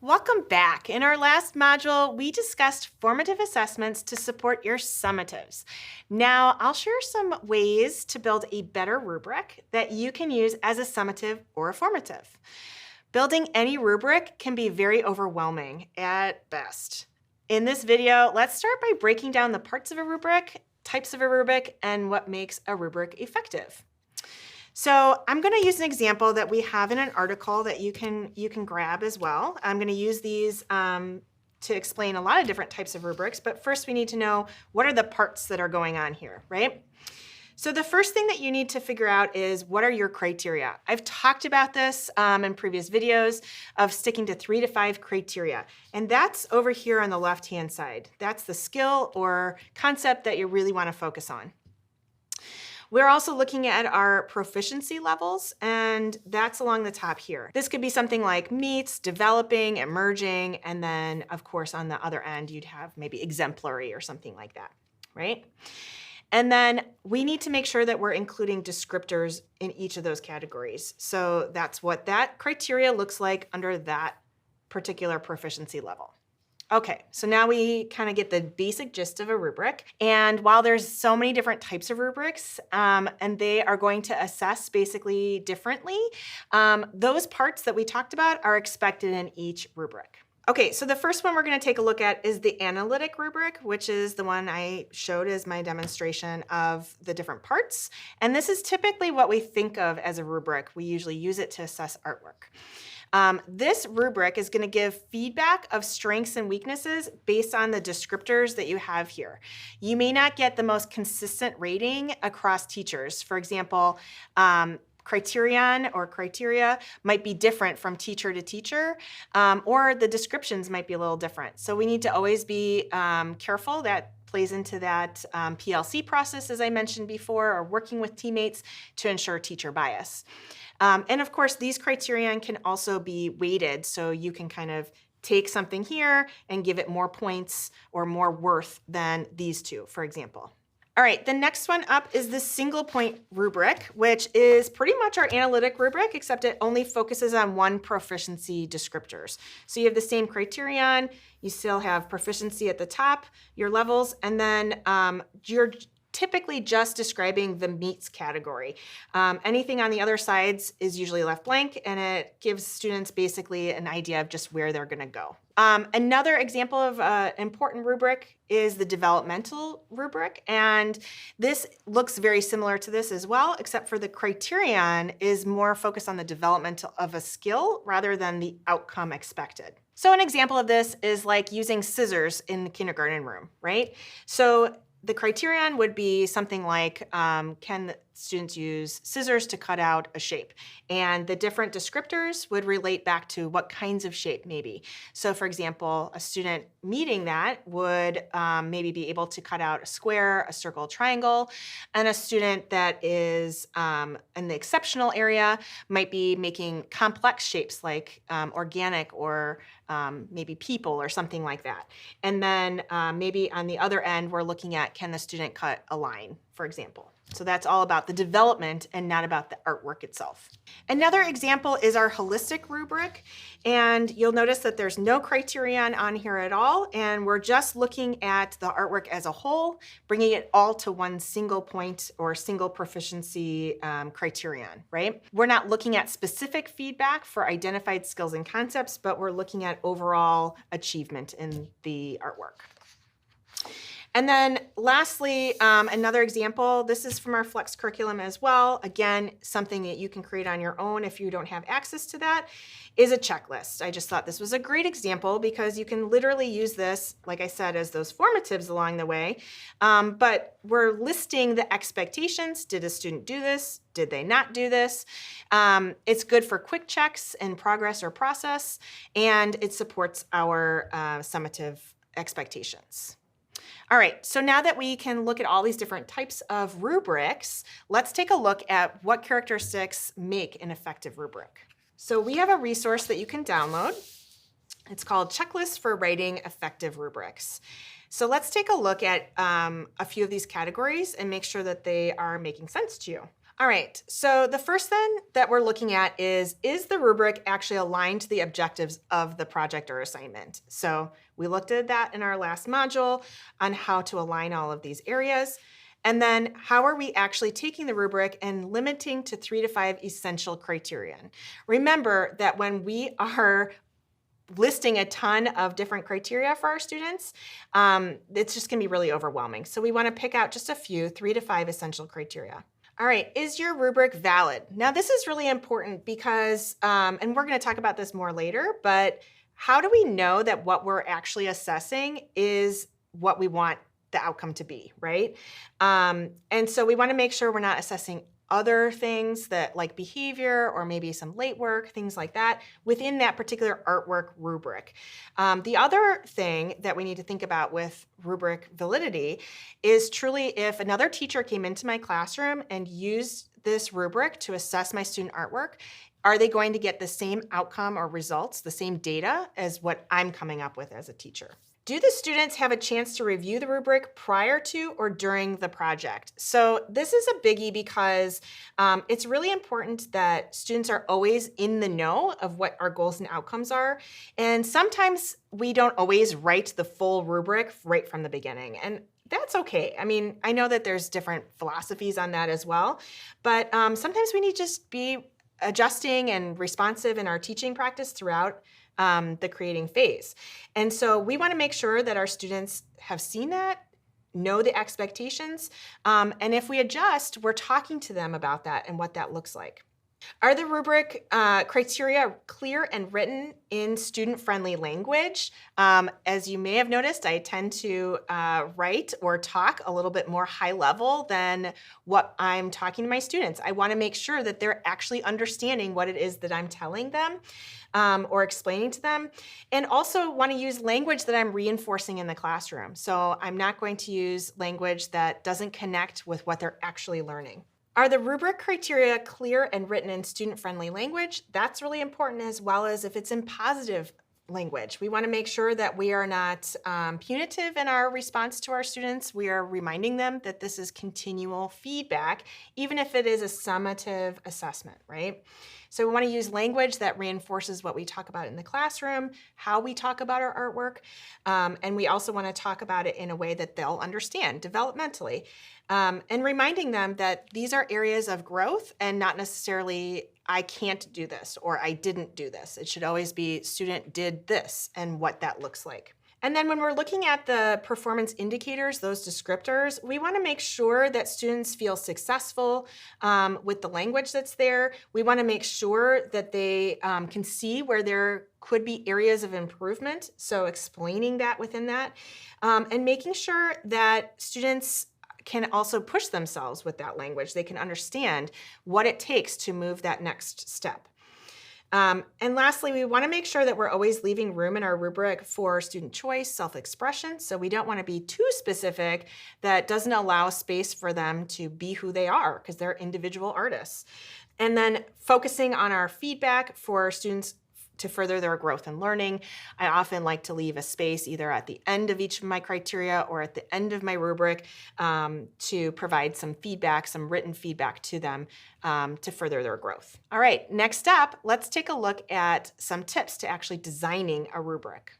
Welcome back. In our last module, we discussed formative assessments to support your summatives. Now, I'll share some ways to build a better rubric that you can use as a summative or a formative. Building any rubric can be very overwhelming at best. In this video, let's start by breaking down the parts of a rubric, types of a rubric, and what makes a rubric effective. So I'm going to use an example that we have in an article that you can grab as well. I'm going to use these to explain a lot of different types of rubrics, but first we need to know what are the parts that are going on here, right? So the first thing that you need to figure out is what are your criteria. I've talked about this in previous videos of sticking to 3 to 5 criteria, and that's over here on the left-hand side. That's the skill or concept that you really want to focus on. We're also looking at our proficiency levels, and that's along the top here. This could be something like meets, developing, emerging, and then of course on the other end you'd have maybe exemplary or something like that, right? And then we need to make sure that we're including descriptors in each of those categories. So that's what that criteria looks like under that particular proficiency level. Okay, so now we kind of get the basic gist of a rubric. And while there's so many different types of rubrics, and they are going to assess basically differently, those parts that we talked about are expected in each rubric. Okay, so the first one we're going to take a look at is the analytic rubric, which is the one I showed as my demonstration of the different parts. And this is typically what we think of as a rubric. We usually use it to assess artwork. This rubric is going to give feedback of strengths and weaknesses based on the descriptors that you have here. You may not get the most consistent rating across teachers. For example, criterion or criteria might be different from teacher to teacher, or the descriptions might be a little different. So we need to always be careful. That plays into that PLC process, as I mentioned before, or working with teammates to ensure teacher bias. And of course, these criterion can also be weighted, so you can kind of take something here and give it more points or more worth than these two, for example. All right, the next one up is the single point rubric, which is pretty much our analytic rubric, except it only focuses on one proficiency descriptors. So you have the same criterion, you still have proficiency at the top, your levels, and then you're typically just describing the meets category. Anything on the other sides is usually left blank, and it gives students basically an idea of just where they're gonna go. Another example of an important rubric is the developmental rubric, and this looks very similar to this as well, except for the criterion is more focused on the development of a skill rather than the outcome expected. So an example of this is like using scissors in the kindergarten room, right? So the criterion would be something like, can students use scissors to cut out a shape? And the different descriptors would relate back to what kinds of shape maybe. So for example, a student meeting that would maybe be able to cut out a square, a circle, triangle, and a student that is in the exceptional area might be making complex shapes like organic or maybe people or something like that. And then maybe on the other end, we're looking at, can the student cut a line, for example. So that's all about the development and not about the artwork itself. Another example is our holistic rubric, and you'll notice that there's no criterion on here at all, and we're just looking at the artwork as a whole, bringing it all to one single point or single proficiency criterion, right? We're not looking at specific feedback for identified skills and concepts, but we're looking at overall achievement in the artwork. And then lastly, another example, this is from our Flex curriculum as well. Again, something that you can create on your own if you don't have access to that, is a checklist. I just thought this was a great example because you can literally use this, like I said, as those formatives along the way. But we're listing the expectations. Did a student do this? Did they not do this? It's good for quick checks in progress or process, and it supports our summative expectations. All right, so now that we can look at all these different types of rubrics, let's take a look at what characteristics make an effective rubric. So we have a resource that you can download. It's called Checklists for Writing Effective Rubrics. So let's take a look at a few of these categories and make sure that they are making sense to you. All right, so the first thing that we're looking at is the rubric actually aligned to the objectives of the project or assignment? So we looked at that in our last module on how to align all of these areas. And then how are we actually taking the rubric and limiting to 3 to 5 essential criterion? Remember that when we are listing a ton of different criteria for our students, it's just gonna be really overwhelming. So we wanna pick out just a few, 3 to 5 essential criteria. All right, is your rubric valid? Now this is really important because, and we're gonna talk about this more later, but how do we know that what we're actually assessing is what we want the outcome to be, right? And so we wanna make sure we're not assessing other things that like behavior or maybe some late work, things like that, within that particular artwork rubric. The other thing that we need to think about with rubric validity is truly if another teacher came into my classroom and used this rubric to assess my student artwork, are they going to get the same outcome or results, the same data as what I'm coming up with as a teacher? Do the students have a chance to review the rubric prior to or during the project? So this is a biggie because it's really important that students are always in the know of what our goals and outcomes are. And sometimes we don't always write the full rubric right from the beginning. And that's okay. I mean, I know that there's different philosophies on that as well, but sometimes we need to just be adjusting and responsive in our teaching practice throughout the creating phase. And so we want to make sure that our students have seen that, know the expectations, and if we adjust, we're talking to them about that and what that looks like. Are the rubric criteria clear and written in student-friendly language? As you may have noticed, I tend to write or talk a little bit more high level than what I'm talking to my students. I want to make sure that they're actually understanding what it is that I'm telling them or explaining to them, and also want to use language that I'm reinforcing in the classroom. So I'm not going to use language that doesn't connect with what they're actually learning. Are the rubric criteria clear and written in student-friendly language? That's really important, as well as if it's in positive language. We want to make sure that we are not punitive in our response to our students. We are reminding them that this is continual feedback, even if it is a summative assessment, right? So we want to use language that reinforces what we talk about in the classroom, how we talk about our artwork, and we also want to talk about it in a way that they'll understand developmentally, and reminding them that these are areas of growth and not necessarily I can't do this or I didn't do this. It should always be student did this and what that looks like. And then when we're looking at the performance indicators, those descriptors, we want to make sure that students feel successful with the language that's there. We want to make sure that they can see where there could be areas of improvement, so explaining that within that, and making sure that students can also push themselves with that language. They can understand what it takes to move that next step. And lastly, we want to make sure that we're always leaving room in our rubric for student choice, self-expression. So we don't want to be too specific that doesn't allow space for them to be who they are because they're individual artists. And then focusing on our feedback for students to further their growth and learning. I often like to leave a space either at the end of each of my criteria or at the end of my rubric to provide some feedback, some written feedback to them to further their growth. All right, next up, let's take a look at some tips to actually designing a rubric.